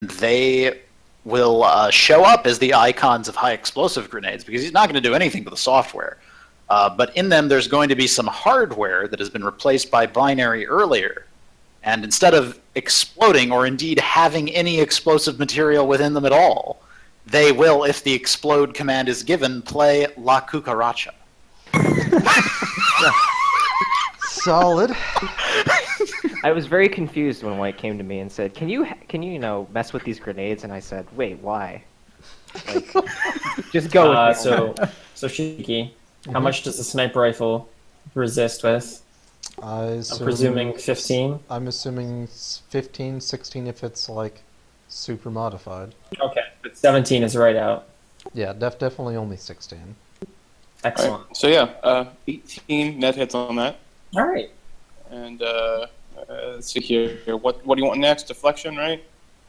they will show up as the icons of high explosive grenades because he's not going to do anything to the software. But in them, there's going to be some hardware that has been replaced by binary earlier. And instead of exploding or indeed having any explosive material within them at all, they will, if the explode command is given, play La Cucaracha. Solid. I was very confused when White came to me and said, "Can you mess with these grenades?" And I said, "Wait, why?" Like, just go with it. So Shiki, how much does a sniper rifle resist with? I'm presuming 15. I'm assuming 15, 16 if it's like super modified. Okay, but 17 is right out. Yeah, definitely only 16. Excellent. Right. So 18 net hits on that. All right. And let's see here. What do you want next? Deflection, right?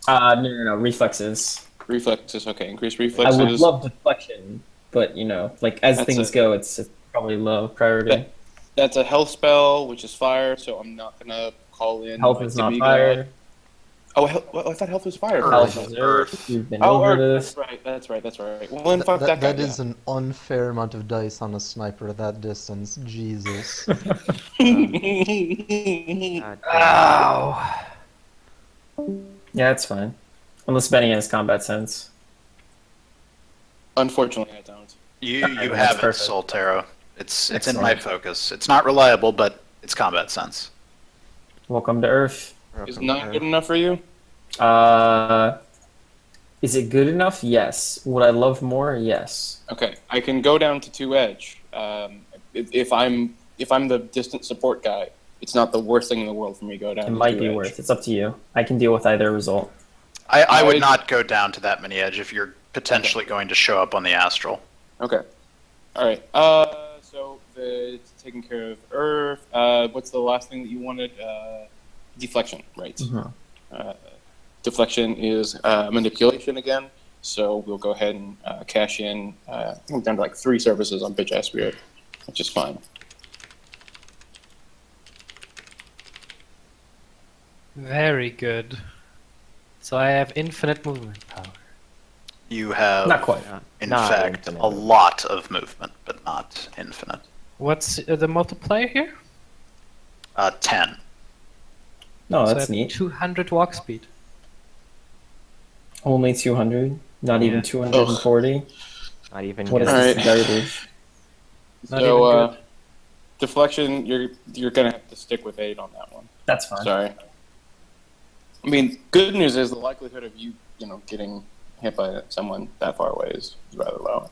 No. Reflexes. Reflexes. Okay, increase I reflexes. would love deflection, but as things go, it's probably low priority. That's a health spell, which is fire. So I'm not gonna call in. Health is not fire. Oh, I thought health was fire. Health is earth. You've been over this. That's right. Well, then fuck that guy. That is an unfair amount of dice on a sniper at that distance. Jesus. Ow. Yeah, it's fine. Unless Benny has combat sense. Unfortunately, I don't. You That's have it, perfect. Soltero. It's in Excellent. my focus. It's not reliable, but it's combat sense. Welcome to Earth. Is 9 good enough for you? Is it good enough? Yes. Would I love more? Yes. Okay, I can go down to 2 edge. If I'm the distant support guy, it's not the worst thing in the world for me to go down. It to might 2 be edge. worth. It's up to you. I can deal with either result. I would not go down to that many edge if you're potentially going to show up on the astral. Okay. All right. So it's taking care of Earth. What's the last thing that you wanted? Deflection, right? Mm-hmm. Deflection is manipulation again. So we'll go ahead and cash in. I think I'm down to like 3 services on Bitch Ass Spirit, which is fine. Very good. So I have infinite movement power. You have, Not quite. in Not fact, infinite. a lot of movement, but not infinite. What's the multiplier here? 10. No, So I that's have neat. 200 walk speed. Only 200. Not even Yeah. 240. Not even What is good. this Alright. garbage? Not So even good. deflection, you're gonna have to stick with 8 on that one. That's fine. Sorry. I mean, good news is the likelihood of you getting hit by someone that far away is rather low.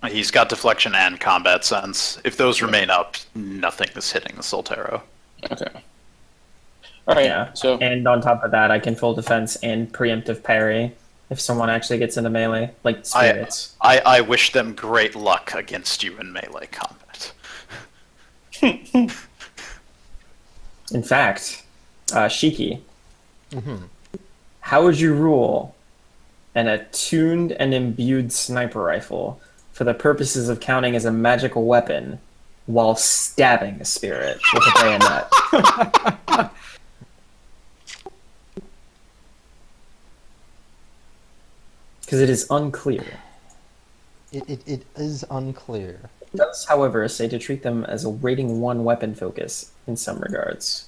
He's got deflection and combat sense. If those remain up, nothing is hitting the Soltero. Okay. All right. Yeah. So And on top of that, I can full defense and preemptive parry if someone actually gets into melee, like spirits. I wish them great luck against you in melee combat. In fact, Shiki, Mm-hmm. how would you rule an attuned and imbued sniper rifle for the purposes of counting as a magical weapon while stabbing a spirit with a bayonet? Because it is unclear. It is unclear. It does, however, say to treat them as a rating 1 weapon focus in some regards.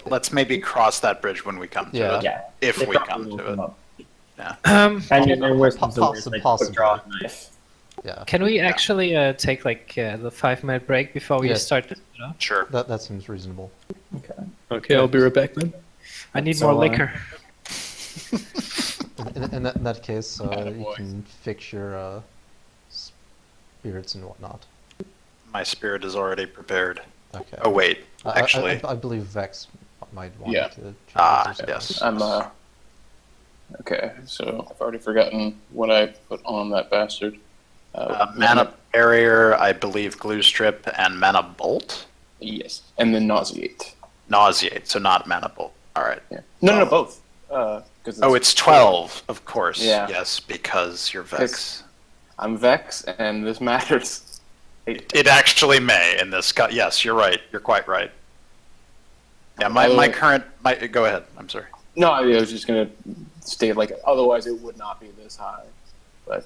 Let's maybe cross that bridge when we come to Yeah. it. Yeah. If they we probably come will to come it. up. Um, And their wisdom's Poss- like possibly. quick draw knife. Yeah, can we actually take like the 5-minute break before we Yes. start this? Sure. that seems reasonable. Okay. Okay, I'll be right back then. I need So, more liquor. In that case, you Attaboy. can fix your spirits and whatnot. My spirit is already prepared. Okay. Oh, wait. I Actually, I believe Vex might want Yeah. to. check Ah, this out. yes. I'm okay. So I've already forgotten what I put on that bastard. Mana Barrier, I believe Glue Strip, and Mana Bolt? Yes, and then nauseate. Nauseate, so not Mana Bolt. Alright. Yeah. No, both. 'Cause Oh, it's 12, of course. Yeah. Yes, because you're Vex. I'm Vex, and this matters. It actually may in this Yes, you're right. You're quite right. Yeah, my By the way- current... Go ahead. I'm sorry. No, I was just gonna state like otherwise it would not be this high, but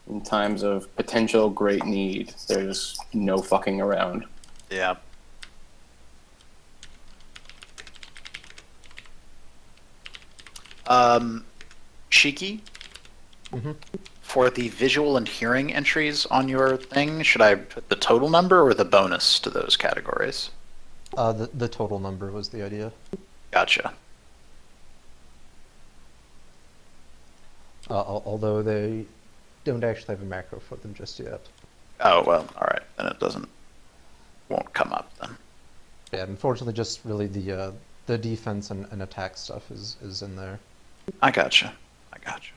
in times of potential great need, there's no fucking around. Yeah. Shiki, Mhm. for the visual and hearing entries on your thing, should I put the total number or the bonus to those categories? The total number was the idea. Gotcha. Although they don't actually have a macro for them just yet. Oh, well, all right. Then it won't come up then. Yeah, unfortunately, just really the defense and attack stuff is in there. I gotcha. I gotcha.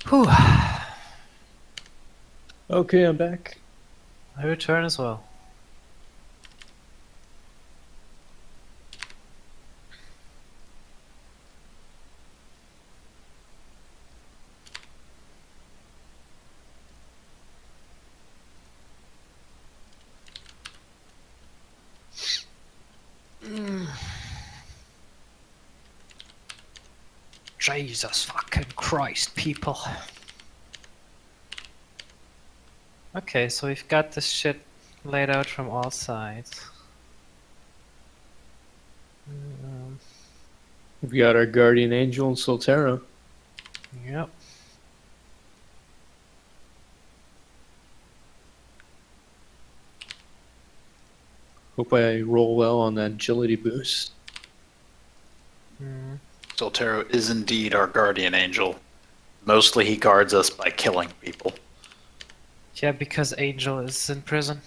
Whew. Okay, I'm back. I return as well. Jesus fucking Christ, people. Okay, so we've got this shit laid out from all sides. We've got our guardian angel in Solterra. Yep. Hope I roll well on that agility boost. Mm. Soltero is indeed our guardian angel. Mostly he guards us by killing people. Yeah, because Angel is in prison.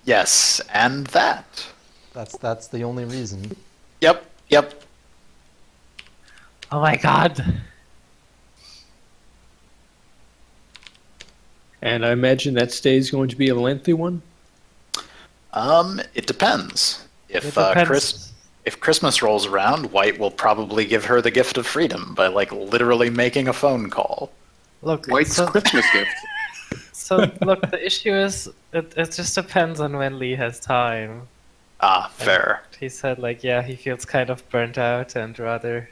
Yes, and that. That's the only reason. Yep. Oh my god. And I imagine that stay is going to be a lengthy one. It depends. It depends. If Christmas rolls around, White will probably give her the gift of freedom by like literally making a phone call. Look, White's so, Christmas gift. so look, the issue is it just depends on when Lee has time. Ah, fair. He said like, yeah, he feels kind of burnt out and rather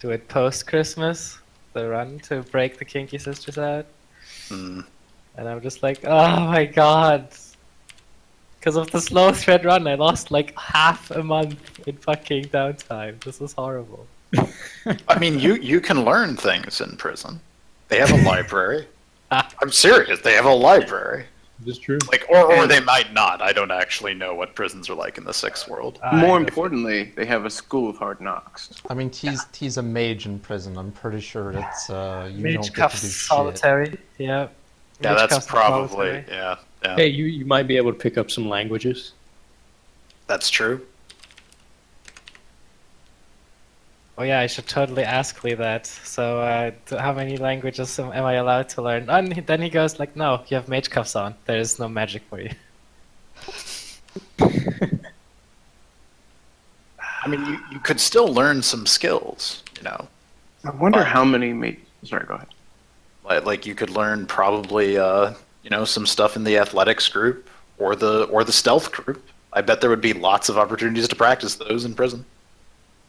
do it post Christmas, the run to break the Kinky Sisters out. Hmm. And I'm just like, oh my god. Because of the slow thread run, I lost like half a month in fucking downtime. This is horrible. I mean, you can learn things in prison. They have a library. I'm serious. They have a library. This is true. Like, or they might not. I don't actually know what prisons are like in the Sixth World. More importantly, they have a school of hard knocks. I mean, T's a mage in prison. I'm pretty sure it's you Mage don't get cuffs to do shit. solitary. Yeah. Yeah, Mage that's cuffs probably solitary. yeah. Hey, you might be able to pick up some languages. That's true. Oh yeah, I should totally ask Lee that. So, how many languages am I allowed to learn? And then he goes like, "No, you have mage cuffs on. There is no magic for you." I mean, you could still learn some skills, you know. I wonder how many. Sorry, go ahead. Like you could learn probably you know, some stuff in the athletics group or the stealth group. I bet there would be lots of opportunities to practice those in prison.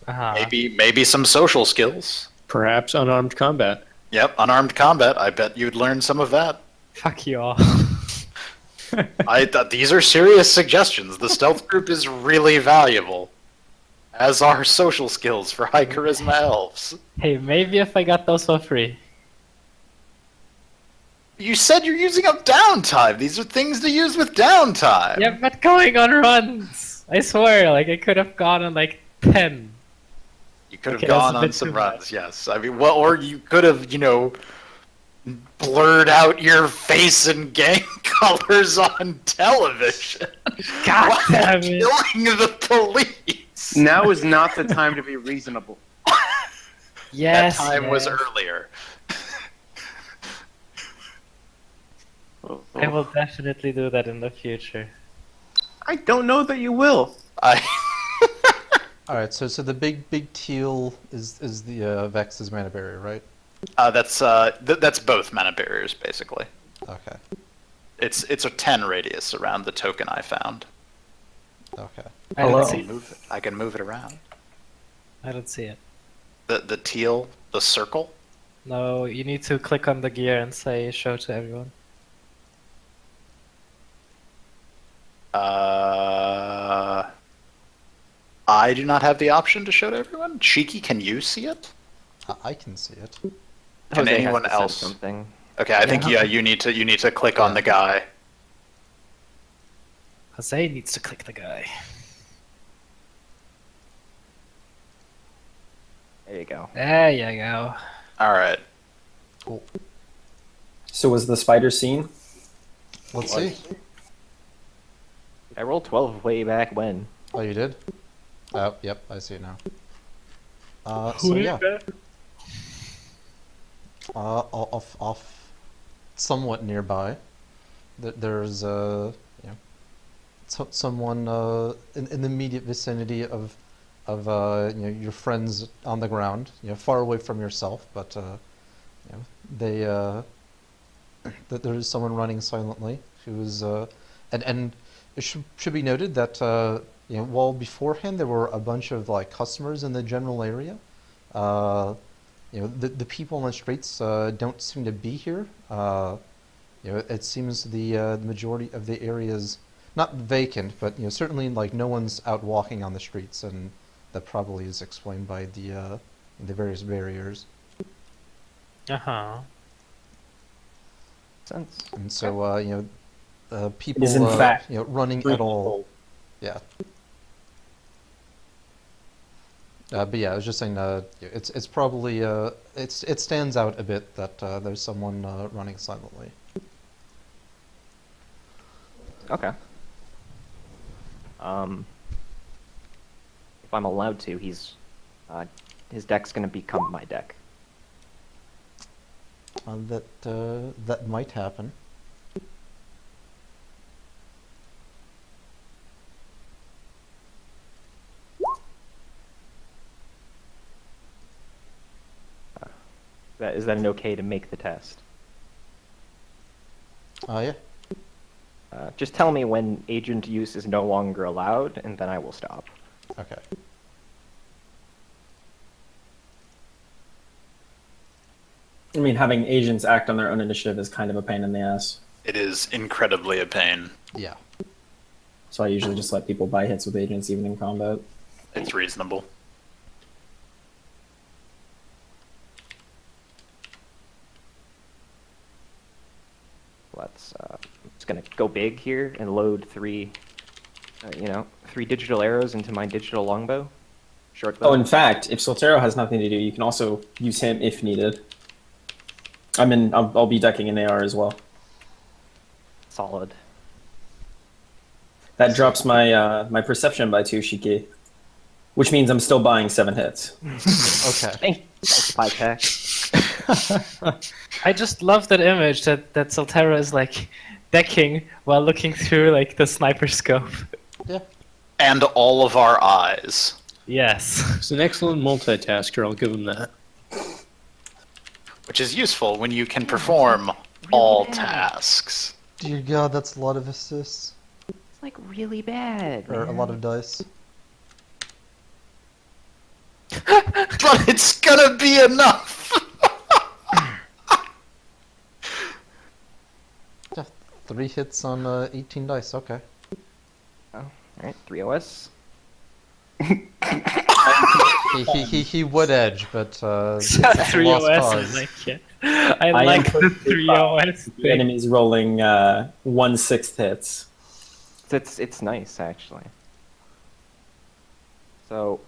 Uh-huh. Maybe some social skills. Perhaps unarmed combat. Yep, unarmed combat. I bet you'd learn some of that. Fuck you all. I thought these are serious suggestions. The stealth group is really valuable, as are social skills for high charisma elves. Hey, maybe if I got those for free. You said you're using up downtime. These are things to use with downtime. Yeah, but going on runs. I swear, like I could have gone on like 10. You could have Okay, that's gone a on bit some too runs, much. yes. I mean, well, or you could have, you know, blurred out your face in gang colors on television. God While damn it. killing the police. Now is not the time to be reasonable. Yes. That time was yes. earlier. I will definitely do that in the future. I don't know that you will. I All right, so the big teal is the Vex's mana barrier, right? that's both mana barriers basically. Okay. It's a 10 radius around the token I found. Okay. I don't Hello. see it. I can move it around. I don't see it. The teal, the circle. No, you need to click on the gear and say show to everyone. I do not have the option to show to everyone. Shiki, can you see it? I can see it. Can Jose has anyone to send else? Something. Okay, I think you need to click on the guy. Jose needs to click the guy. There you go. There you go. All right. Cool. So was the spider seen? Let's see. I rolled 12 way back when. Oh, you did? Oh, yep, I see it now. So yeah. Off, somewhat nearby, there's you know, someone in the immediate vicinity of you know, your friends on the ground, you know, far away from yourself, but you know, they that there is someone running silently who's and it should be noted that you know, while beforehand there were a bunch of like customers in the general area, you know, the people on the streets don't seem to be here. You know, it seems the majority of the area is not vacant, but you know, certainly like no one's out walking on the streets, and that probably is explained by the the various barriers. Uh-huh. Sense. And so, people, It is in fact running three at all. people. Yeah. But yeah, I was just saying, it's probably, it stands out a bit that there's someone running silently. Okay. If I'm allowed to, his deck's gonna become my deck. That might happen. Is that an okay to make the test? Yeah. Just tell me when agent use is no longer allowed, and then I will stop. Okay. I mean, having agents act on their own initiative is kind of a pain in the ass. It is incredibly a pain. Yeah. So I usually just let people buy hits with agents even in combat. It's reasonable. Let's just gonna go big here and load three digital arrows into my digital longbow. Short bow. Oh, in fact, if Soltero has nothing to do, you can also use him if needed. I'll be decking an AR as well. Solid. That drops my my perception by 2 Shiki, which means I'm still buying 7 hits. Okay. Thanks, Pytech. I just love that image that Soltero is like decking while looking through like the sniper scope. Yeah. And all of our eyes. Yes. He's an excellent multitasker, I'll give him that. Which is useful when you can perform all tasks. Dear God, that's a lot of assists. It's like really bad. Or a man. lot of dice. But it's gonna be enough! Yeah, 3 hits on 18 dice, okay. Alright, 3 OS. He would edge, but it's Three lost OS. cause. I like it. I am like the perfectly 3 fine OS with the thing. enemies rolling 1/6 hits. It's nice actually. So,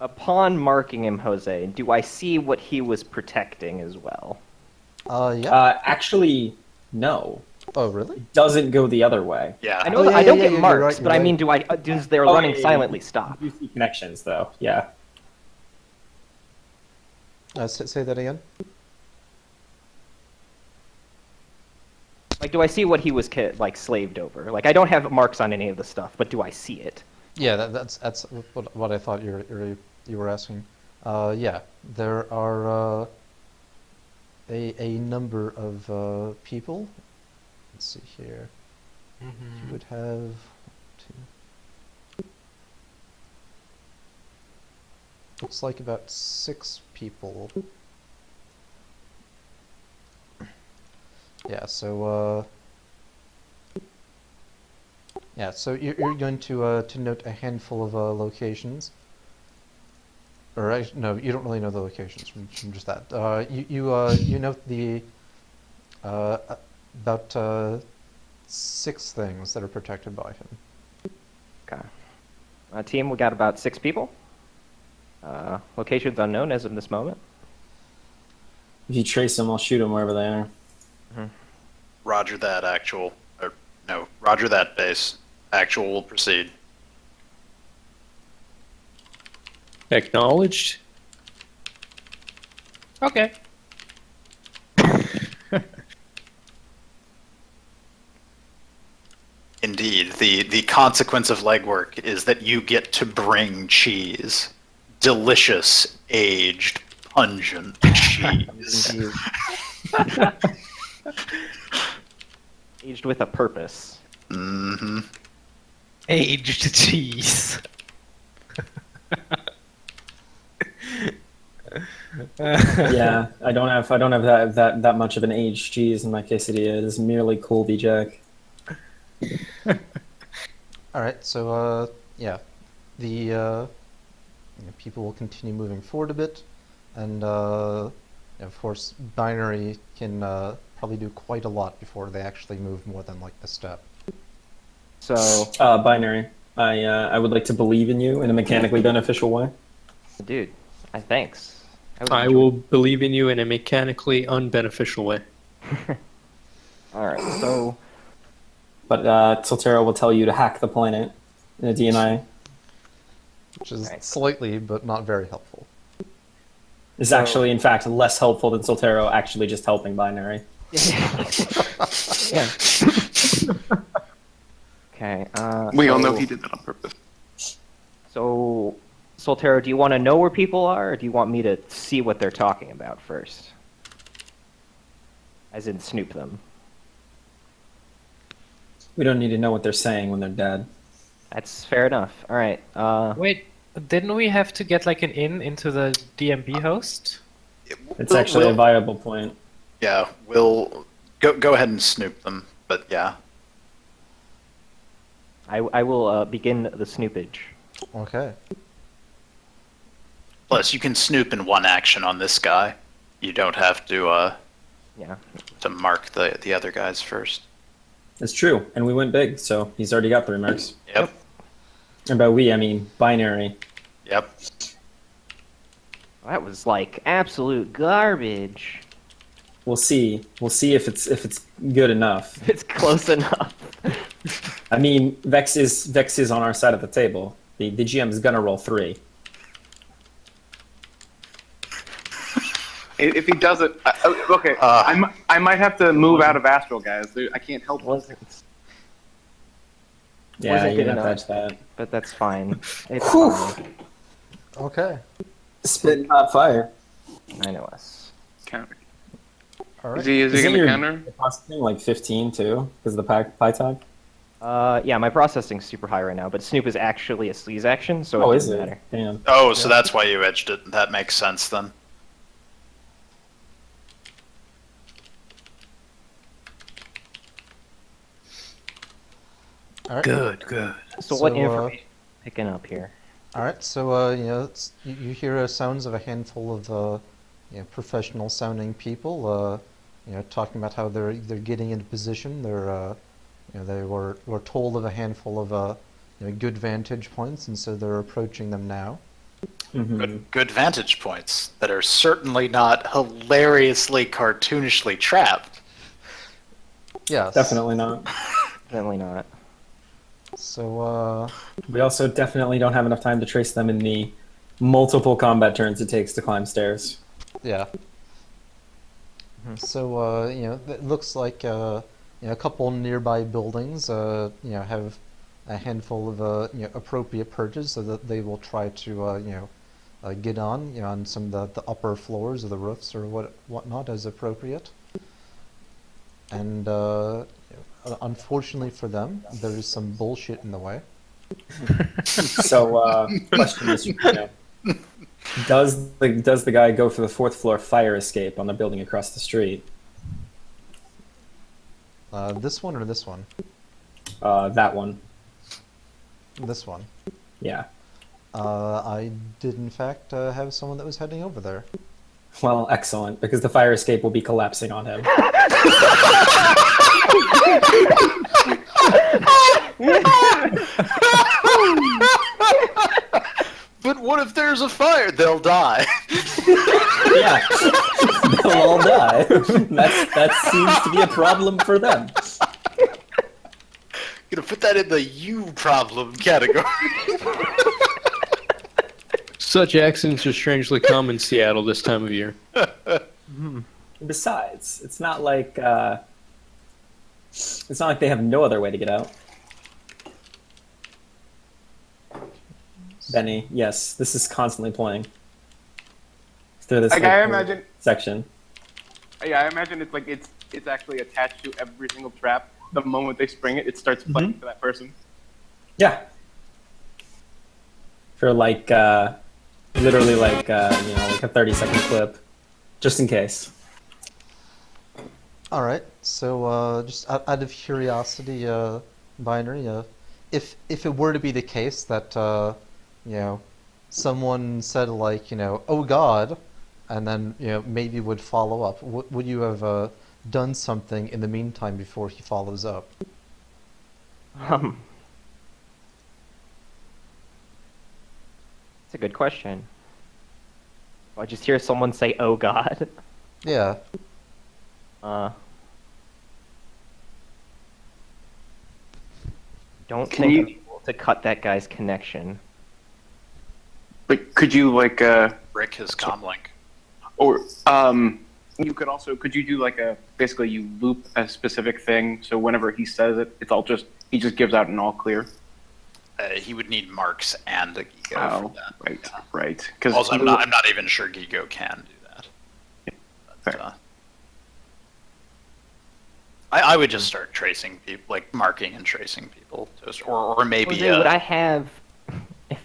upon marking him, Jose, do I see what he was protecting as well? Yeah. Actually, no. Oh, really? It doesn't go the other way. Yeah. I know Oh, that yeah, I don't yeah, get yeah, you're marks, right, but I you're mean, does their Oh, running yeah, yeah, silently yeah. stop? You see connections, though. Yeah. Say that again? Like, do I see what he was slaved over? Like, I don't have marks on any of the stuff, but do I see it? Yeah, that's what I thought you were asking. Yeah, there are a number of people. Let's see here. You would have 2. Looks like about 6 people. Yeah, so yeah, so you're going to note a handful of locations. Or no, you don't really know the locations from just that. You note the about 6 things that are protected by him. Okay. Team, we got about 6 people. Locations unknown as of this moment. If you trace them, I'll shoot them wherever they are. Roger that, actual. Or, no, roger that, base. Actual will proceed. Acknowledged. Okay. Indeed, the consequence of legwork is that you get to bring cheese. Delicious, aged, pungent cheese. Indeed. Aged with a purpose. Mm-hmm. Aged cheese. Yeah, I don't have that much of an aged cheese in my quesadilla. It is merely Colby Jack. All right, so yeah, the people will continue moving forward a bit. and of course, binary can probably do quite a lot before they actually move more than like a step. So, Binary. I would like to believe in you in a mechanically beneficial way. dude, thanks. would I enjoy- will believe in you in a mechanically unbeneficial way. All right. So, But Tiltero will tell you to hack the planet in a DNI. Which is Right. slightly, but not very helpful. Is actually, in fact, less helpful than Tiltero actually just helping binary. yeah. Okay. We all know so- he did that on purpose. So, Soltero, do you want to know where people are, or do you want me to see what they're talking about first? As in, snoop them. We don't need to know what they're saying when they're dead. That's fair enough. All right. Wait, didn't we have to get like an in into the DMB host? It's actually a viable point. Yeah, we'll go ahead and snoop them, but yeah. I will begin the snoopage. Okay. Plus, you can snoop in one action on this guy. You don't have Yeah. to mark the other guys first. It's true, and we went big, so he's already got 3 marks. Yep. And by we, I mean binary. Yep. That was like absolute garbage. We'll see. We'll see if it's good enough. It's close enough. I mean, Vex is on our side of the table. The GM is gonna roll 3. If he does it, okay, I might have to move out of Astral, guys. I can't help it. Wasn't, Yeah, Wasn't you're good gonna enough. touch that. but that's fine. It's Whew. fine. Okay. Spit hot fire. I know us. Counter. All Is right. he Isn't going to your counter? processing like 15 too? Because of the pi tag? Yeah, my processing's super high right now, but Snoop is actually a sleaze action, so Oh, it is doesn't it? matter. Damn. Oh, so that's why you edged it. That makes sense then. All right. Good. So what So, information picking up here? All right. So you hear sounds of a handful of professional sounding people talking about how they're getting into position. They were told of a handful of good vantage points, and so they're approaching them now. Good vantage points that are certainly not hilariously cartoonishly trapped. Yes. Definitely not. Definitely not. So We also definitely don't have enough time to trace them in the multiple combat turns it takes to climb stairs. yeah. So it looks like a couple nearby buildings have a handful of appropriate perches, so that they will try to get on some of the upper floors of the roofs or whatnot as appropriate. And unfortunately for them, there is some bullshit in the way. So, question is, does the guy go for the 4th floor fire escape on the building across the street? This one or this one? That one. This one. Yeah. I did in fact have someone that was heading over there. Well, excellent, because the fire escape will be collapsing on him. But what if there's a fire? They'll die. Yeah, they'll all die. That seems to be a problem for them. Gonna put that in the you problem category. Such accidents are strangely common in Seattle this time of year. Besides, it's not like they have no other way to get out. Benny, yes, this is constantly playing through this Like, I imagine, section. I imagine it's like it's actually attached to every single trap. The moment they spring it, it starts playing for that person. Yeah. For like literally like like a 30-second clip, just in case. All right. So just out of curiosity, binary, if it were to be the case that someone said like oh God, and then maybe would follow up. Would you have done something in the meantime before he follows up? It's a good question. I just hear someone say, "Oh God." Yeah. Don't Can think you- I'm able to cut that guy's connection. But could you Brick his comlink. or you could also could you do basically you loop a specific thing so whenever he says it, he just gives out an all clear. He would need marks and a Gigo Oh, for that. right, Yeah. right. Because Also, I'm not even sure Gigo can do that. But, Fair. I would just start tracing people, like marking and tracing people, or maybe Jose,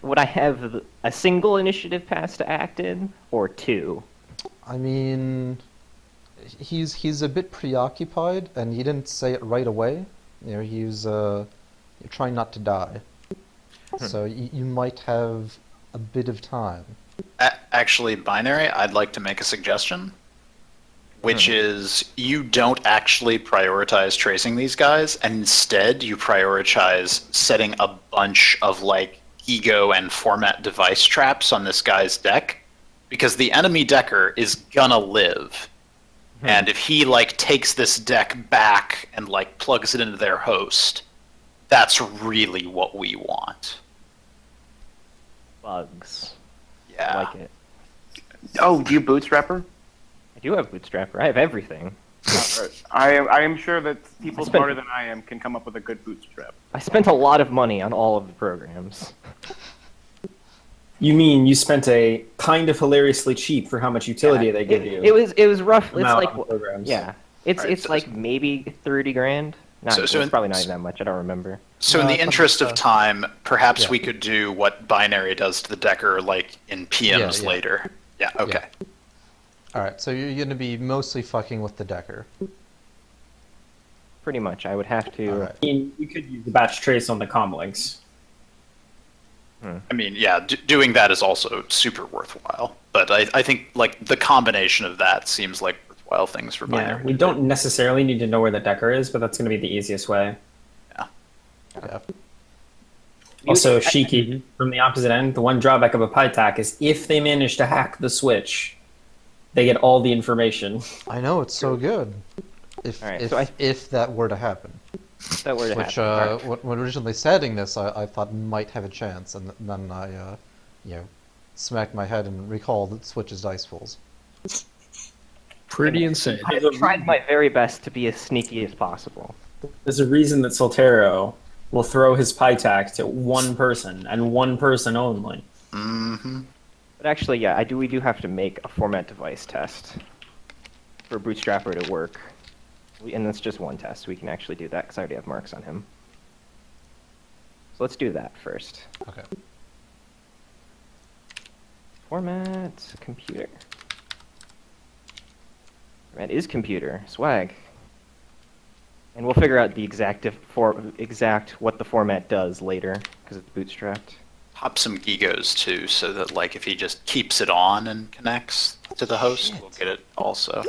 would I have a single initiative pass to act in, or two? I mean, he's a bit preoccupied, and he didn't say it right away. He's trying not to die. So you might have a bit of time. Actually, Binary, I'd like to make a suggestion, which is you don't actually prioritize tracing these guys, and instead you prioritize setting a bunch of ego and format device traps on this guy's deck, because the enemy decker is gonna live. And if he takes this deck back and plugs it into their host, that's really what we want. Bugs. Yeah. I like it. Oh, do you bootstrapper? I do have Bootstrapper. I have everything. I am sure that people I spent- smarter than I am can come up with a good bootstrap. I spent a lot of money on all of the programs. You mean you spent a kind of hilariously cheap for how much utility they give you? It was rough. It's amount like on programs. yeah. It's Alright, it's so- like maybe 30 grand. No, So- it's so in- probably not even that much. I don't remember. So in No, the I thought interest it was, of time, perhaps yeah. we could do what Binary does to the Decker in PMs Yeah. later. Yeah, okay. Alright, so you're going to be mostly fucking with the decker. Pretty much. I would have to. Alright. I mean, you could use the batch trace on the comlinks. I mean, yeah, doing that is also super worthwhile. But I think the combination of that seems like worthwhile things for Yeah, Binary. we don't necessarily need to know where the decker is, but that's going to be the easiest way. Yeah. Also, Shiki, from the opposite end, the one drawback of a PyTac is if they manage to hack the switch, they get all the information. I know, it's so good. If Alright, if, so if that were to happen. If that were to Which, happen. when originally setting this, I thought might have a chance, and then I, smacked my head and recalled that Switch's dice pools. Pretty insane. I've tried my very best to be as sneaky as possible. There's a reason that Soltero will throw his PyTac to one person, and one person only. Mm-hmm. But actually, yeah, we do have to make a format device test for Bootstrapper to work. And that's just one test. We can actually do that because I already have marks on him. So let's do that first. Okay. Format computer. Format is computer. Swag. And we'll figure out the exact what the format does later because it's bootstrapped. Pop some Gigos too, so that if he just keeps it on and connects to the host, we'll get it also.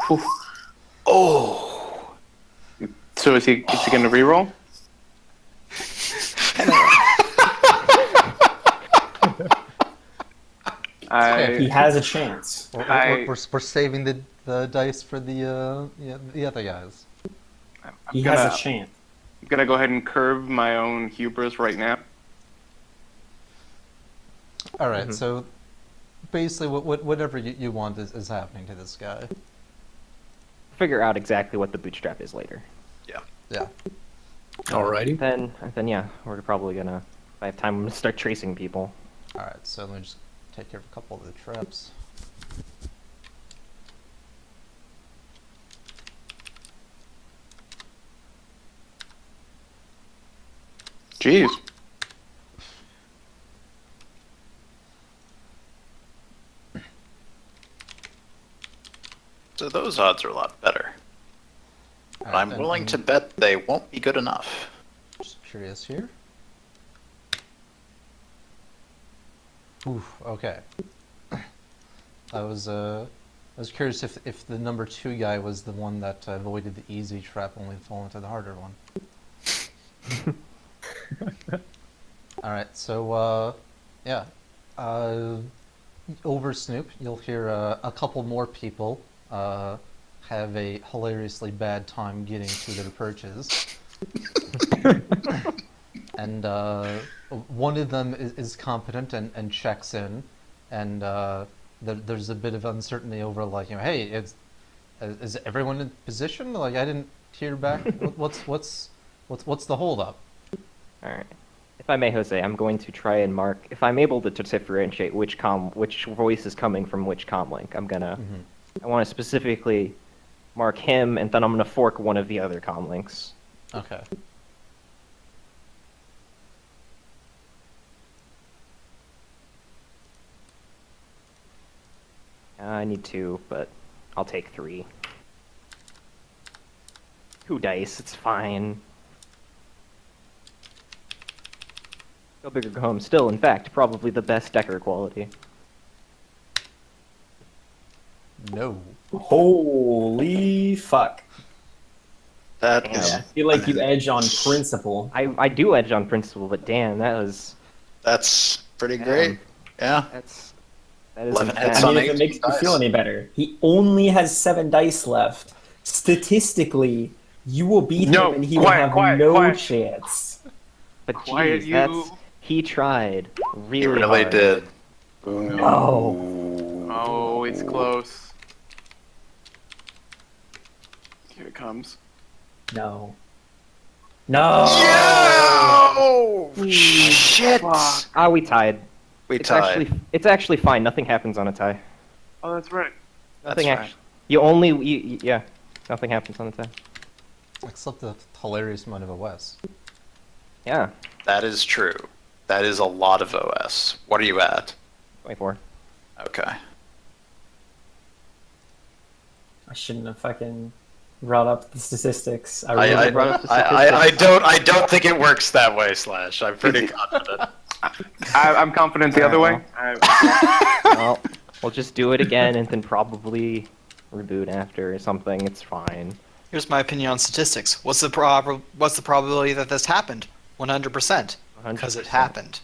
Oh. So is he going to reroll? He has a chance. We're saving the dice for the other guys. He has a chance. I'm going to go ahead and curb my own hubris right now. Alright, so basically whatever you want is happening to this guy. Figure out exactly what the bootstrap is later. Yeah. Alrighty. Then yeah, we're probably gonna. If I have time, I'm gonna start tracing people. Alright, so let me just take care of a couple of the traps. Jeez. So those odds are a lot better. But Alright, I'm and- willing and to bet they won't be good enough. Just curious here. Oof, okay. That was was curious if the number 2 guy was the one that avoided the easy trap, only to fall into the harder one. Alright, so, yeah. Over Snoop, you'll hear a couple more people have a hilariously bad time getting to their perches. And one of them is competent and checks in, and there's a bit of uncertainty over, like, hey, is everyone in position? Like, I didn't hear back. What's the holdup? All right. If I may, Jose, I'm going to try and mark, if I'm able to differentiate which voice is coming from which comm link, I want to specifically mark him, and then I'm going to fork one of the other comm links. Okay. I need 2, but I'll take 3. 2 dice, it's fine. Go big or go home. Still, in fact, probably the best Decker quality. No. Holy fuck. That Damn. is I feel like you edge on principle. I do edge on principle, but damn, that's pretty great. Yeah. that is 11 insane. hits I on mean, if it 18 makes you feel dice. any better, he only has 7 dice left. Statistically, you will beat No, him and he quiet, will have no quiet. chance. But Quiet, geez, you. he tried really He really hard. did. Oh. Oh, it's close. Here it comes. No. No! Oh, shit! Ah, we tied. We It's tied. it's actually fine. Nothing happens on a tie. Oh, that's right. Nothing That's actually. You only yeah. Nothing happens on a tie. Except the hilarious amount of OS. Yeah. That is true. That is a lot of OS. What are you at? 24. Okay. I shouldn't have fucking brought up the statistics. I don't think it works that way, Slash. I'm pretty confident. I'm confident the other way. Well, we'll just do it again and then probably reboot after or something. It's fine. Here's my opinion on statistics. What's the probability that this happened? 100%. Because it 100%. happened.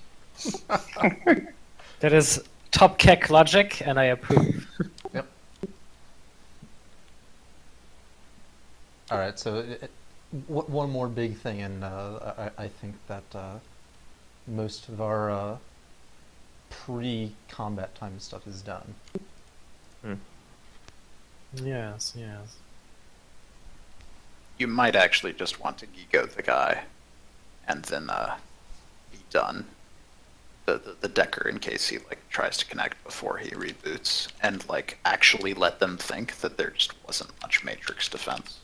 That is top keck logic, and I approve. Yep. Alright, so one more big thing, and I think that most of our pre-combat time stuff is done. Yes, yes. You might actually just want to Gigo the guy, and then be done. The Decker, in case he tries to connect before he reboots, and actually let them think that there just wasn't much Matrix defense.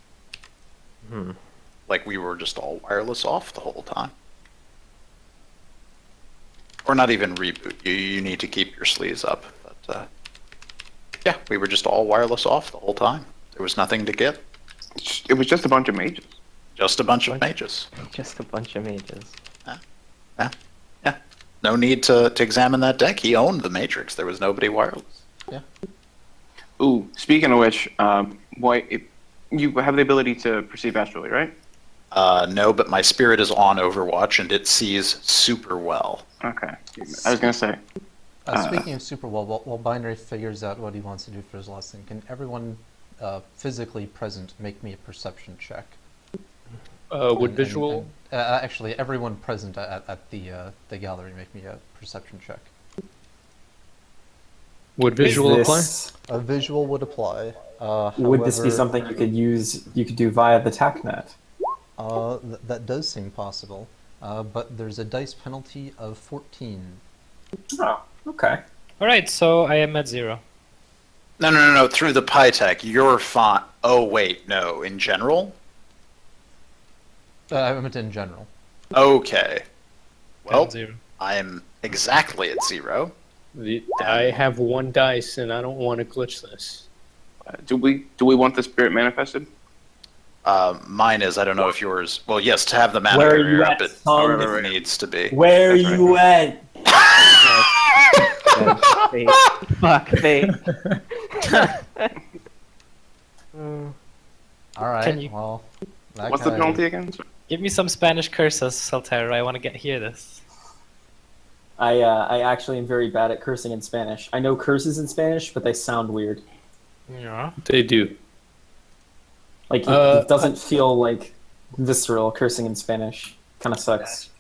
Like we were just all wireless off the whole time. Or not even reboot. You need to keep your sleeves up. But yeah, we were just all wireless off the whole time. There was nothing to get. It was just a bunch of mages. Just a bunch of mages. Just a bunch of mages. Yeah. No need to examine that deck. He owned the Matrix. There was nobody wireless. Yeah. Ooh, speaking of which, you have the ability to perceive astrally, right? No, but my spirit is on Overwatch and it sees super well. Okay. I was gonna say. Speaking of super well, while Binary figures out what he wants to do for his last thing, can everyone physically present make me a perception check? Would visual? Actually, everyone present at the gallery make me a perception check. Would visual apply? A visual would apply. Would this be However, something you could do via the TACnet? That does seem possible, but there's a dice penalty of 14. Oh, okay. Alright, so I am at 0. No. Through the PyTech, you're fine. Oh, wait, no. In general? I meant in general. Okay. Well, I'm 0. I am exactly at 0. I have 1 dice and I don't want to glitch this. Do we want the spirit manifested? Mine is, I don't know if yours... Well, yes, to have the mana Where are barrier you up, at, it son? it needs to be. Where are That's you at? Fate. Fuck, fate. All right. Can you- Well, that What's the guy- penalty again? Give me some Spanish curses, Soltero. I want to hear this. I actually am very bad at cursing in Spanish. I know curses in Spanish, but they sound weird. Yeah. They do. Like it doesn't feel like visceral cursing in Spanish. Kind of sucks.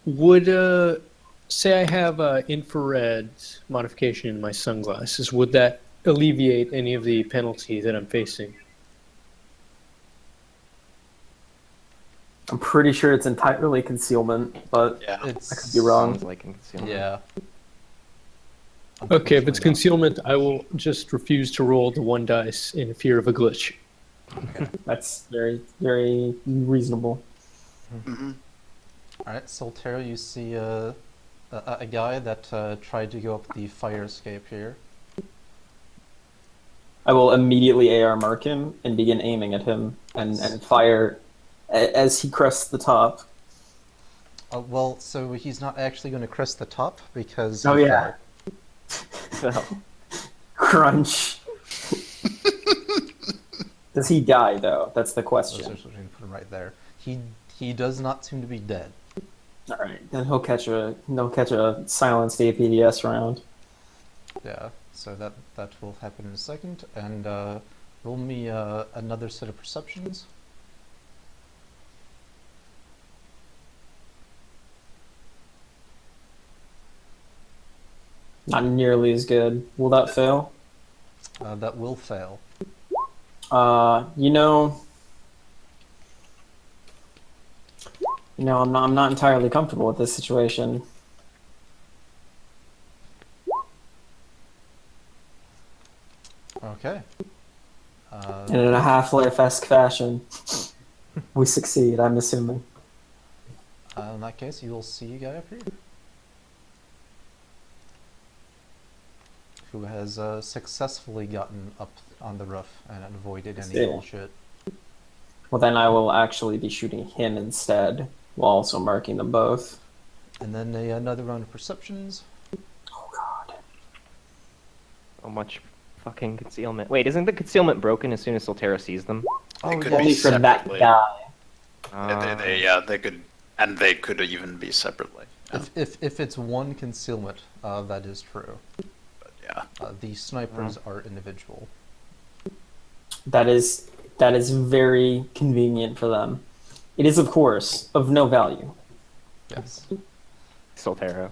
Would say I have infrared modification in my sunglasses? Would that alleviate any of the penalty that I'm facing? I'm pretty sure it's entirely concealment, but Yeah. It's I could be wrong. Sounds like concealment. Yeah. Okay, if it's Unfortunately concealment, I will just refuse to roll the 1 dice in fear of a glitch. That's very, very reasonable. Mhm. not. All right, Soltero, you see a guy that tried to go up the fire escape here. I will immediately AR mark him and begin aiming at him and fire as he crests the top. Well, so he's not actually going to crest the top because. Oh, he yeah. fell. Crunch. Does he die though? That's the So question. we can put him right there. He does not seem to be dead. All right, then he'll catch a silenced APDS round. Yeah. So that will happen in a second, and roll me another set of perceptions. Not nearly as good. Will that fail? That will fail. You know, I'm not entirely comfortable with this situation. Okay. And in a Half-Life-esque fashion, we succeed, I'm assuming. In that case, you will see a guy up here who has successfully gotten up on the roof and avoided any See. bullshit. Well, then I will actually be shooting him instead, while also marking them both. And then another round of perceptions. Oh god. So much fucking concealment. Wait, isn't the concealment broken as soon as Soltero sees them? They could Only be for that separately. guy. They could, and they could even be separately. Yeah. If it's one concealment, that is true. But yeah. The snipers are individual. That is very convenient for them. It is, of course, of no value. Yes. Soltero.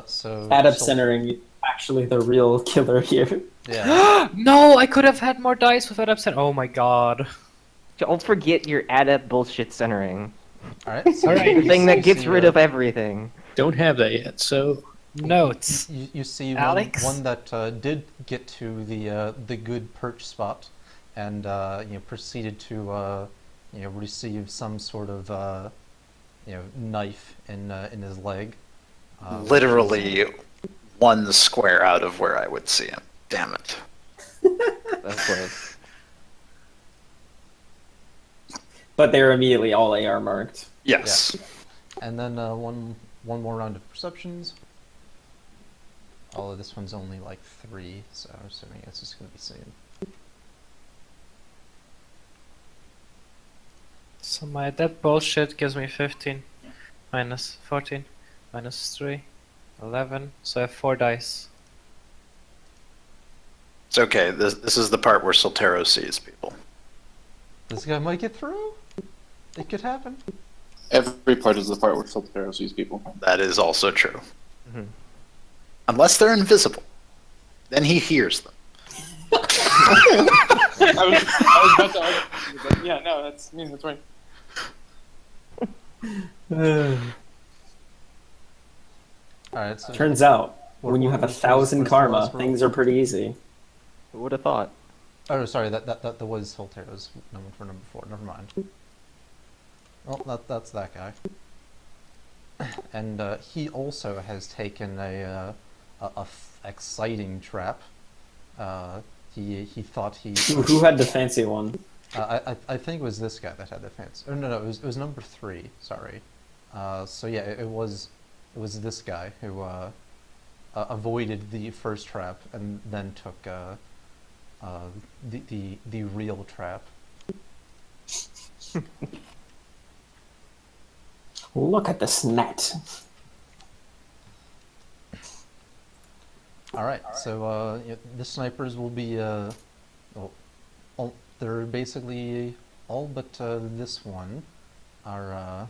So. Add-up centering actually the real killer here. Yeah. No, I could have had more dice with that upset. Oh my god. Don't forget your add-up bullshit centering. All right. So Alright. The you thing that see, gets rid of everything. Don't have that yet, so Notes. You see Alex? one that did get to the good perch spot, and proceeded to receive some sort of knife in his leg. Literally one square out of where I would see him. Damn it. That's close. But they're immediately all AR marked. Yes. And then one more round of perceptions. Although this one's only like 3, so I'm assuming it's just gonna be seen. So my that bullshit gives me 15, minus 14, minus 3, 11. So I have 4 dice. It's okay. This is the part where Soltero sees people. This guy might get through. It could happen. Every part is the part where Soltero sees people. That is also true. Mhm. Unless they're invisible. Then he hears them. I was about to argue, but yeah, no, that's right. Alright, so Turns out, What- when you what have was- 1,000 where's the karma, last roll? things are pretty easy. Who would have thought? Oh, sorry, that was Soltero's number for number 4. Never mind. Well, that's that guy. And he also has taken a exciting trap. He thought he. Who had the fancy one? I think it was this guy that had the fancy. Oh no, it was number 3. Sorry. So yeah, it was this guy who avoided the first trap and then took the real trap. Look at this net. All right, so the snipers will be they're basically all but this one are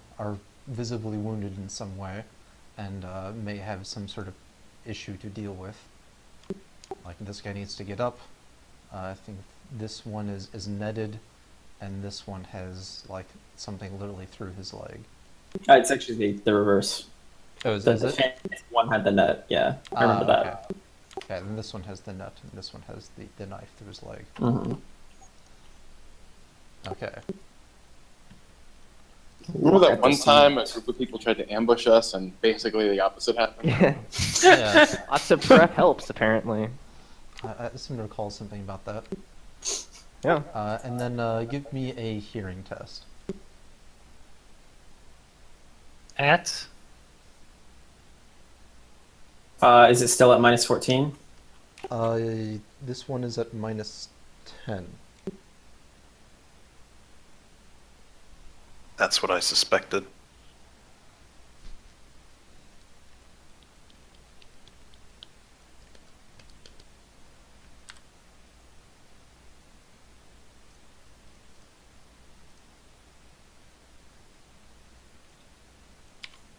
visibly wounded in some way, and may have some sort of issue to deal with. Like this guy needs to get up. I think this one is netted, and this one has like something literally through his leg. It's actually the reverse. Oh, is The it? defense one had the net. Yeah, I remember that. Okay. Okay, and this one has the nut, and this one has the knife through his leg. Mm-hmm. Okay. Remember that At the one scene. time a group of people tried to ambush us and basically the opposite happened? Yeah. Yeah, Lots of prep helps, apparently. I seem to recall something about that. Yeah. And then give me a hearing test. At Is it still at minus 14? This one is at minus 10. That's what I suspected.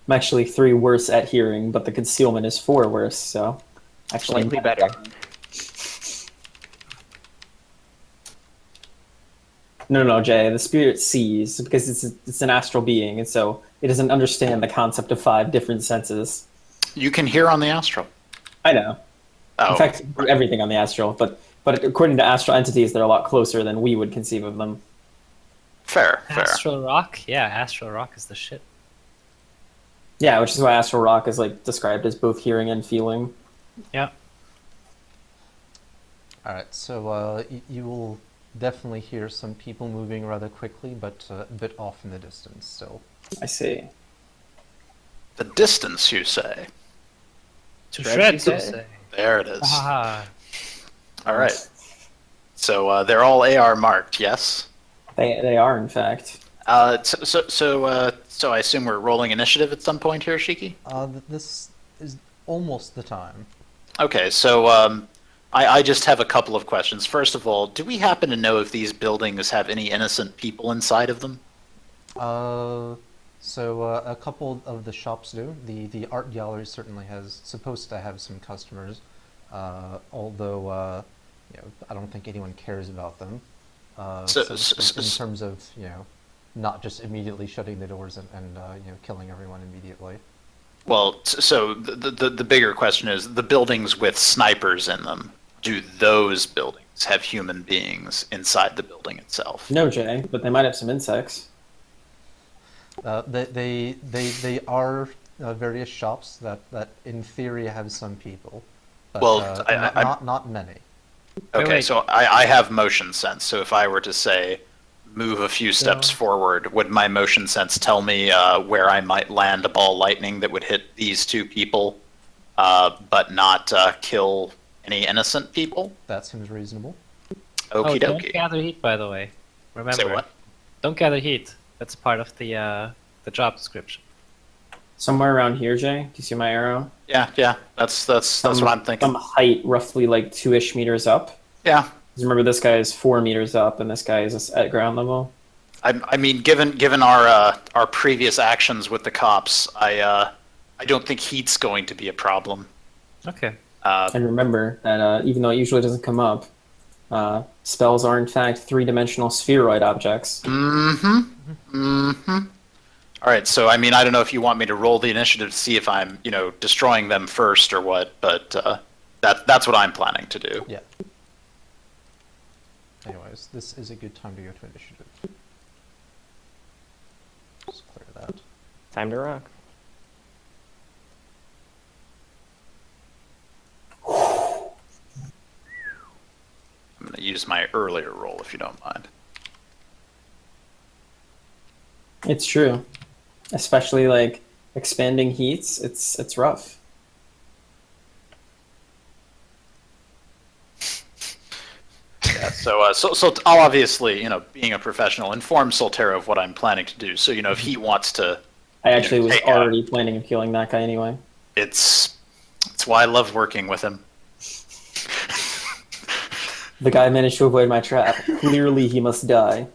I'm actually 3 worse at hearing, but the concealment is 4 worse, so actually Slightly better. No, Jay. The spirit sees because it's an astral being, and so it doesn't understand the concept of 5 different senses. You can hear on the astral. I know. Oh, In fact, everything on the astral, but according to astral entities, they're a lot closer than we would conceive of them. fair. Astral Rock? Yeah, Astral Rock is the shit. Yeah, which is why astral rock is like described as both hearing and feeling. Yeah. Alright, so you will definitely hear some people moving rather quickly, but a bit off in the distance still. I see. The distance, you say? To Shred, shred, you so say? say. There it is. Ah, All right. So they're all AR marked, yes? They are, in fact. So I assume we're rolling initiative at some point here, Shiki? This is almost the time. Okay, so I just have a couple of questions. First of all, do we happen to know if these buildings have any innocent people inside of them? So a couple of the shops do. The art gallery certainly supposed to have some customers, although I don't think anyone cares about them. So- in terms of not just immediately shutting the doors and killing everyone immediately. Well, so the bigger question is the buildings with snipers in them. Do those buildings have human beings inside the building itself? No, Jay, but they might have some insects. They are various shops that in theory have some people, but Well, not many. Okay, wait. so I have motion sense. So if I were to say move a few steps forward, would my motion sense tell me where I might land a ball lightning that would hit these 2 people, but not kill any innocent people? That seems reasonable. oh, Okie don't dokie. gather heat, by the way. Remember, Say what? don't gather heat. That's part of the job description. Somewhere around here, Jay. Do you see my arrow? Yeah. That's what I'm thinking. Some height, roughly like 2-ish meters up. Yeah. 'Cause remember, this guy is 4 meters up, and this guy is at ground level. I mean, given our previous actions with the cops, I don't think heat's going to be a problem. Okay. And remember that even though it usually doesn't come up, spells are in fact 3-dimensional spheroid objects. All right, so I mean, I don't know if you want me to roll the initiative to see if I'm, destroying them first or what, but that's what I'm planning to do. Yeah. Anyways, this is a good time to go to initiative. Just clear that. Time to rock. I'm going to use my earlier roll if you don't mind. It's true, especially like expanding heats. It's rough. So I'll obviously, being a professional, inform Solterra of what I'm planning to do. So, if he wants to, I actually was take out- already planning on killing that guy anyway. it's why I love working with him. The guy managed to avoid my trap. Clearly, he must die.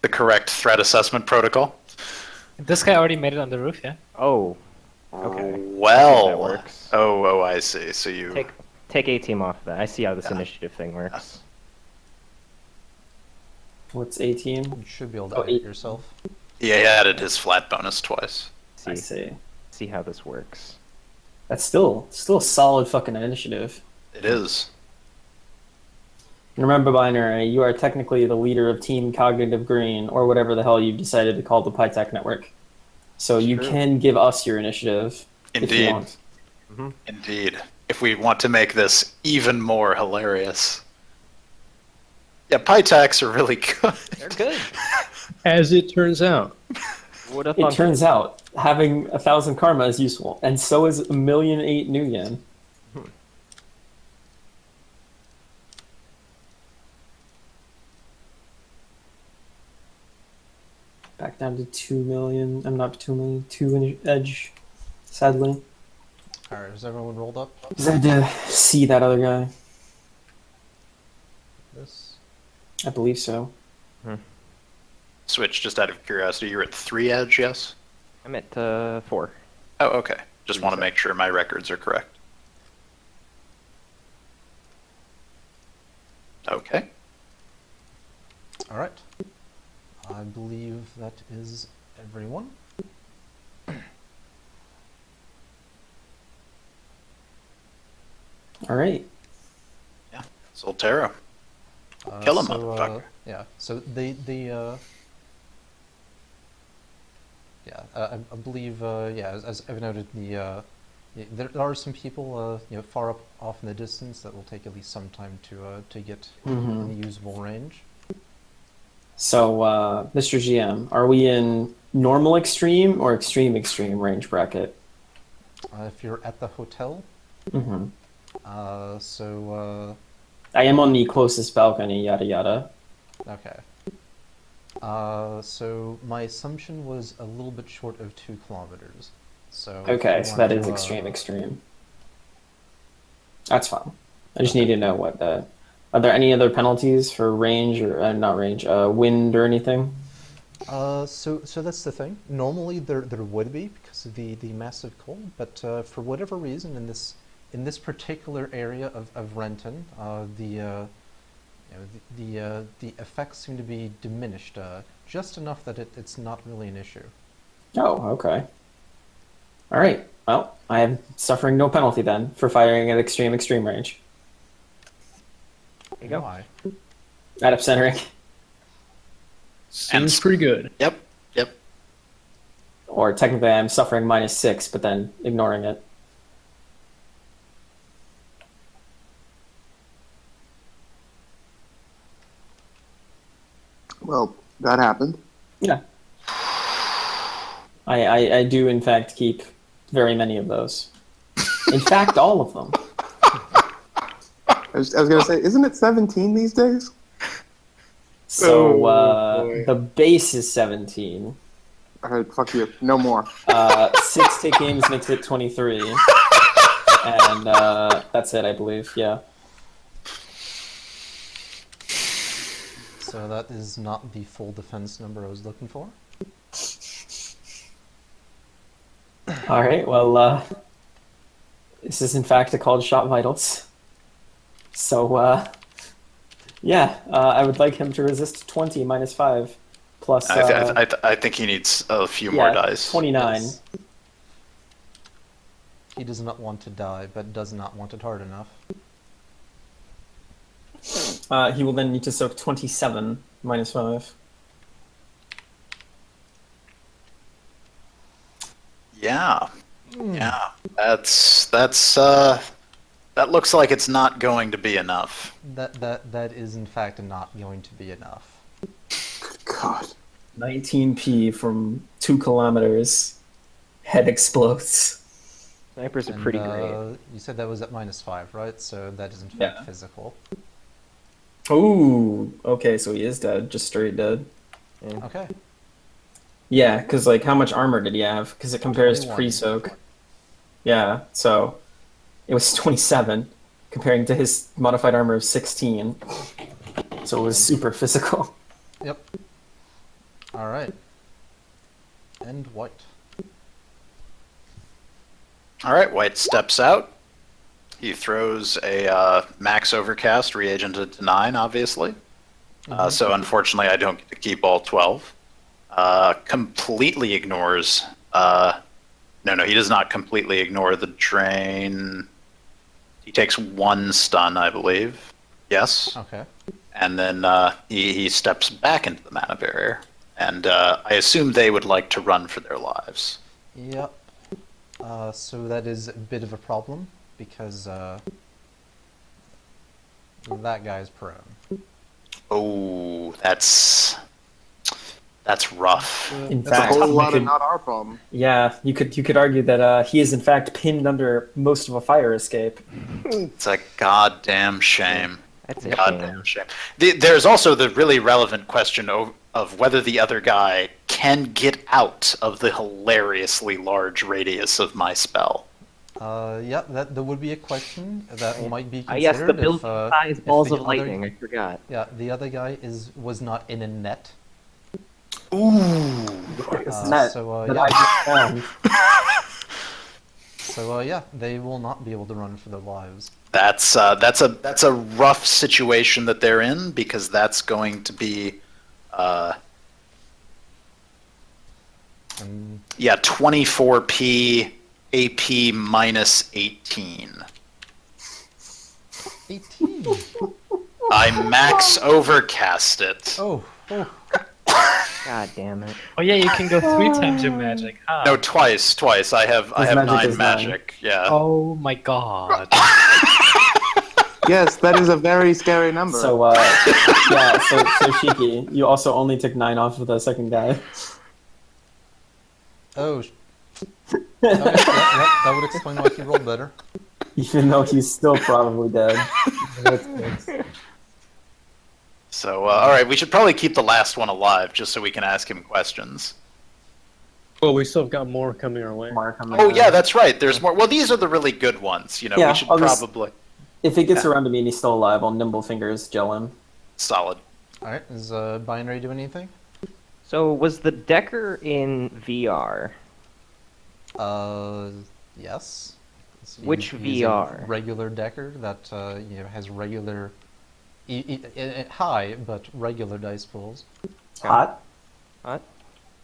The correct threat assessment protocol. This guy already made it on the roof, yeah? Oh, okay. Well, That works. Oh, I see. So you Take A team off of that. I see how this Yeah. initiative thing works. What's A team? You should be able to Oh, edit eight. yourself. he added his flat bonus twice. I See see. how this works. That's still a solid fucking initiative. It is. Remember, Binary, you are technically the leader of Team Cognitive Green, or whatever the hell you decided to call the PyTech network. So you True. can give us your initiative if you Indeed. want. Indeed. If we want to make this even more hilarious. Yeah, PyTacs are really good. They're good. As it turns out. Would have It thunk turns out having 1,000 karma is useful, and so is 1,000,008 new yen. Back down to 2 million. I'm not 2 million. 2 in edge. Sadly, Alright, is everyone rolled up? because I had to see that other guy. This? I believe so. Switch, just out of curiosity, you're at 3 edge, yes? I'm at 4. Oh, okay. Just want to make sure my records are correct. Okay. Alright. I believe that is everyone. All right. Solterra. Kill him, so, motherfucker. yeah, so I believe, as I've noted, there are some people, far up off in the distance that will take at least some time to get in the usable range. So, Mr. GM, are we in normal extreme or extreme extreme range bracket? If you're at the hotel, Mm-hmm. I I am on the closest balcony. Yada yada. okay. So my assumption was a little bit short of 2 kilometers. So if Okay, you so want that is to, extreme extreme. That's fine. I just need to know what the. Are there any other penalties for range or not range? Wind or anything? So that's the thing. Normally there would be because of the massive cold, but for whatever reason in this particular area of Renton, the effects seem to be diminished just enough that it's not really an issue. Oh, okay. All right. Well, I am suffering no penalty then for firing at extreme extreme range. There you go. Why? Add up centering. Seems pretty good. Yep. Or technically I'm suffering -6, but then ignoring it. Well, that happened. Yeah. I do in fact keep very many of those. In fact, all of them. I was gonna say, isn't it 17 these days? So Oh, boy. the base is 17. Alright, fuck you. No more. 6 take games makes it 23. And that's it, I believe. Yeah. So that is not the full defense number I was looking for. All right. Well, this is in fact called shot vitals. So yeah, I would like him to resist 20 -5 plus. I think he needs a few more dice. 29. Yes. He does not want to die, but does not want it hard enough. He will then need to soak 27 -5. Yeah. Yeah. That looks like it's not going to be enough. That is in fact not going to be enough. God. 19p from 2 kilometers. Head explodes. Snipers are And, pretty great. You said that was at -5, right? So that is in fact Yeah. physical. Ooh, okay, so he is dead, just straight dead. Okay. Yeah, because like, how much armor did he have? Because it compares to 21. pre-soak. Yeah, so it was 27, comparing to his modified armor of 16. So it was super physical. Yep. All right. And white. All right, White steps out. He throws a max overcast reagent to 9, obviously. So unfortunately, I don't get to keep all 12. Completely ignores. No, he does not completely ignore the drain. He takes 1 stun, I believe. Yes. Okay. And then he steps back into the mana barrier. And I assume they would like to run for their lives. Yep. So that is a bit of a problem because that guy's prone. Oh, that's rough. In That's a fact, whole you lot of could, not our problem. yeah, you could argue that he is in fact pinned under most of a fire escape. It's a goddamn shame. That's a Goddamn shame. shame. There's also the really relevant question of whether the other guy can get out of the hilariously large radius of my spell. Yeah, that would be a question that might be considered. Yes, the build if, size if balls the of other- lightning. I forgot. Yeah, the other guy was not in a net. Ooh. It's not So that yeah. I just found. So yeah, they will not be able to run for their lives. That's a rough situation that they're in because that's going to be And 24p AP minus 18. 18. I max overcast it. Oh. God damn it. Oh yeah, you can go 3 times your magic. Huh? No, twice. I have magic 9 is 9. magic. Yeah. Oh my god. Yes, that is a very scary number. So yeah, so Shiki, you also only took 9 off of the second guy. Oh. Okay, yeah, that would explain why he rolled better. Even though he's still probably dead. So, all right, we should probably keep the last one alive just so we can ask him questions. Well, we still have got more coming our way. Mark, Oh, yeah, that's right. There's more. Well, these are the really good ones. You know, Yeah, we should I'll just- probably. If it gets around to me and he's still alive, I'll nimble fingers gel him. Solid. All right, is Binary doing anything? So was the Decker in VR? Yes. So Which he's a VR? regular Decker that has regular, high but regular dice pools. Hot?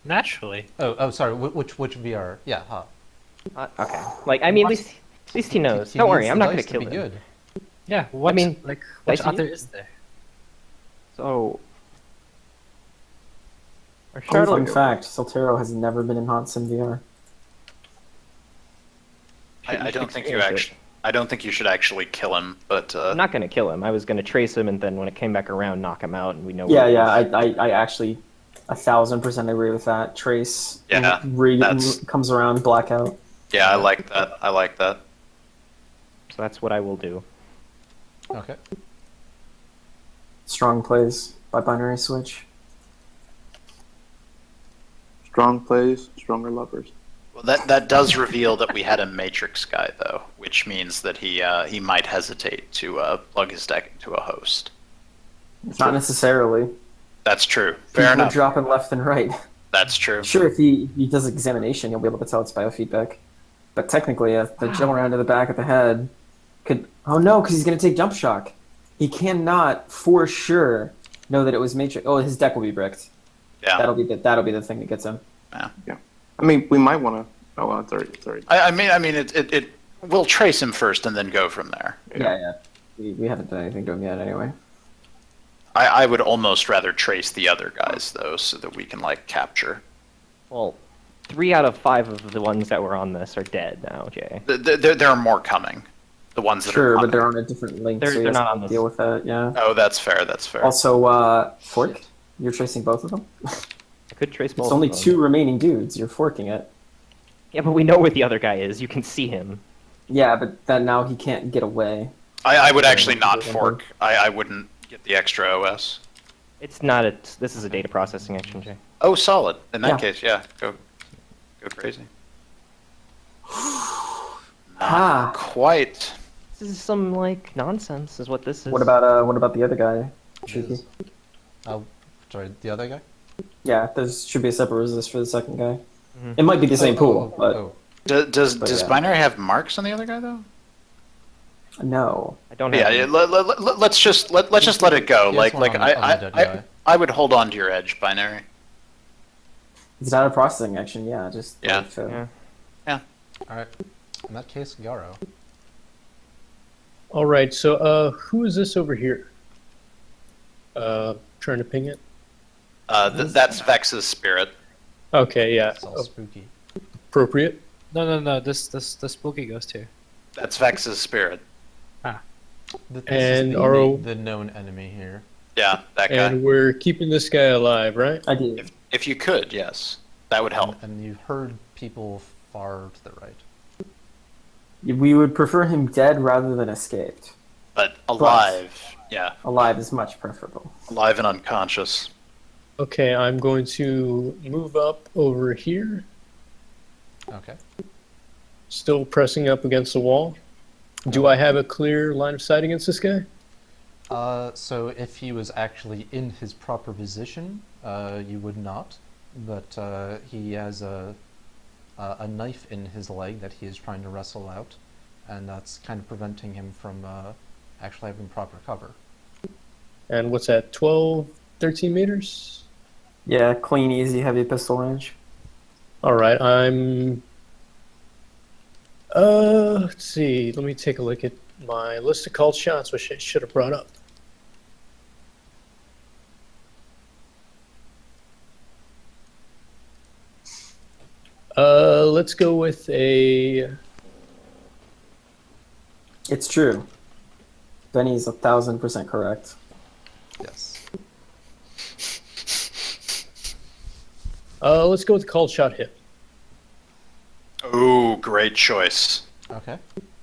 Naturally. Oh, sorry. Which VR? Yeah, hot. Okay. Like, I mean, at least he knows. Don't worry, needs I'm the not gonna dice kill be him. good. Yeah. What? mean, like, what dice other you- is there? So. Or Fun Shadowrun. fact, Soltero has never been in Hot Sim VR. I don't think you experience it. actually. I don't think you should actually kill him, but I'm not gonna kill him. I was gonna trace him, and then when it came back around, knock him out, and we know. Yeah, where he yeah, is. I actually 1000% agree with that. Trace Yeah, that's- comes around, blackout. yeah, I like that. I like that. So that's what I will do. Okay. Strong plays by Binary Switch. Strong plays, stronger lovers. Well, that does reveal that we had a Matrix guy, though, which means that he might hesitate to plug his deck into a host. Not necessarily. That's true. Fair People are enough. dropping left and right. That's true. Sure, if he does examination, you'll be able to tell it's biofeedback. But technically, the jump around to the back of the head could. Oh no, because he's going to take jump shock. He cannot for sure know that it was Matrix. Oh, his deck will be bricked. Yeah. That'll be the thing that gets him. I mean, we might want to. Oh, well, it's already. I mean, it. We'll trace him first and then go from there. Yeah. We haven't done anything to him yet, anyway. I would almost rather trace the other guys though, so that we can like capture. Well, 3 out of 5 of the ones that were on this are dead now, Jay. There are more coming. The ones that are Sure, but coming. they're on a different link, They're so you have not to on this. deal with that. Yeah. Oh, that's fair. That's fair. Also, fork. You're tracing both of them. I could trace both. It's only of them. 2 remaining dudes. You're forking it. Yeah, but we know where the other guy is. You can see him. Yeah, but then now he can't get away. I would actually not fork. I wouldn't Get the extra OS. It's not a. This is a data processing action, Jay. Oh, solid. In that Yeah. case, yeah, go crazy. Ah. Quite. This is some like nonsense, is what this is. What about the other guy? Cheeky. Oh, sorry, the other guy? Yeah, there should be a separate resist for the second guy. Mhm. It might be the same pool, but Oh, Does But yeah. Binary have marks on the other guy though? no. I don't have. Yeah, any. let's just let it go. He Like has one on the dead guy. I would hold on to your edge, Binary. It's not a processing action. Yeah, just Yeah. like, Yeah. alright. In that case, Garo. All right, so who is this over here? Trying to ping it. That's Vex's spirit. Okay, yeah, It's all spooky. appropriate. No. This the spooky ghost here. That's Vex's spirit. This And is our- the known enemy here. Yeah, that guy. And we're keeping this guy alive, right? I do. If you could, yes, that would help. And you've heard people far to the right. We would prefer him dead rather than escaped. But alive, yeah, Alive is much preferable. alive and unconscious. Okay, I'm going to move up over here, Okay. still pressing up against the wall. Do I have a clear line of sight against this guy? So if he was actually in his proper position, you would not. But he has a knife in his leg that he is trying to wrestle out, and that's kind of preventing him from actually having proper cover. And what's that, 12, 13 meters? Yeah, clean, easy, heavy pistol range. All right, I'm... let's see. Let me take a look at my list of called shots, which I should have brought up. Let's go with a... It's true. Benny's 1,000% correct. Yes. Let's go with called shot hit. Oh, great choice. Okay.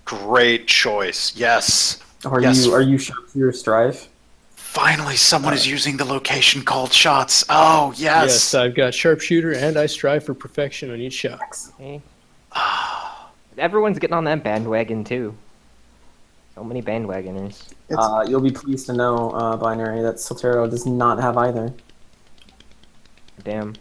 Great choice. Yes. Are Yes. you sharp to your strive? Finally, someone is using the location called shots. Oh, Yes, I've got sharpshooter, and I strive for perfection on each shot. Hey. Everyone's getting on that bandwagon too. So many bandwagoners. You'll be pleased to know, Binary, that Soltero does not have either. Damn.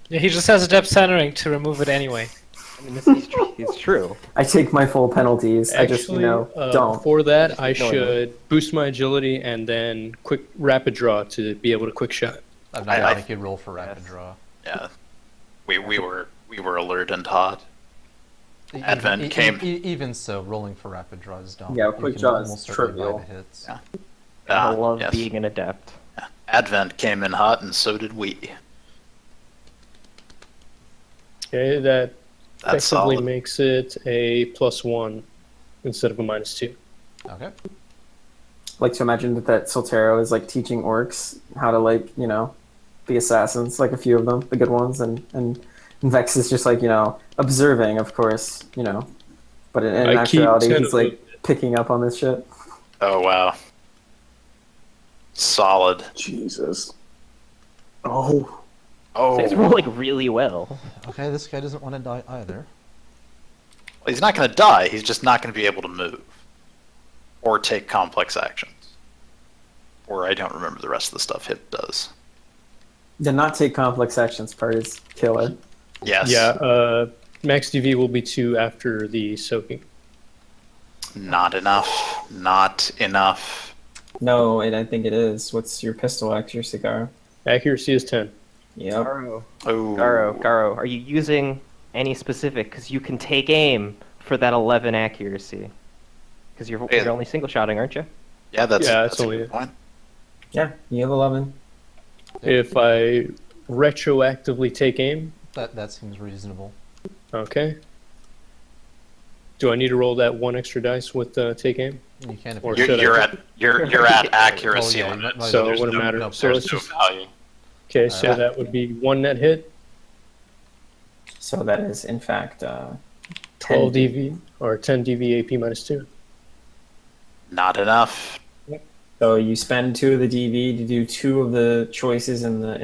Yeah, he just has a depth centering to remove it anyway. I mean, this is it's true. I take my full penalties. I just, Actually, don't. before that, I Ignore should boost my agility and then quick rapid draw to be able to quick shot. I'm not I- gonna make you roll for rapid draw. Yeah. We were alert and hot. Advent came. Even so, rolling for rapid draw is dumb. Yeah, You quick can draw is almost certainly buy trivial. the hits. Yeah. I love yes. being an adept. Advent came in hot, and so did we. Okay, that That's effectively solid. makes it a +1 instead of a -2. Okay. Like to imagine that Soltero is like teaching orcs how to be assassins, like a few of them, the good ones, and Vex is just like, observing, of course, but in I keep actuality 10 he's of like them. picking up on this shit. Oh wow. Solid. Jesus. Oh. Oh, It's rolling really well. Okay, this guy doesn't want to die either. he's not going to die. He's just not going to be able to move or take complex actions. Or I don't remember the rest of the stuff Hip does. The not take complex actions part is killer. Yes. Yeah, max DV will be 2 after the soaking. Not enough. Not enough. No, I think it is. What's your pistol accuracy, Garo? Accuracy is 10. Yep. Garo, Oh. Garo, are you using any specific? Because you can take aim for that 11 accuracy. Because you're only single shotting, aren't you? Yeah, that's it's a only good point. Yeah, you have 11. If I retroactively take aim, That seems reasonable. okay. Do I need to roll that 1 extra dice with take aim? You can if Or you should I? You're at accuracy Oh, yeah, limit. no, So there's it wouldn't no- matter. no, So There's let's no just value. okay. So Yeah. that would be 1 net hit, So that is, in fact, 12 DV or 10 DV AP -2. Not enough. So you spend 2 of the DV to do 2 of the choices in the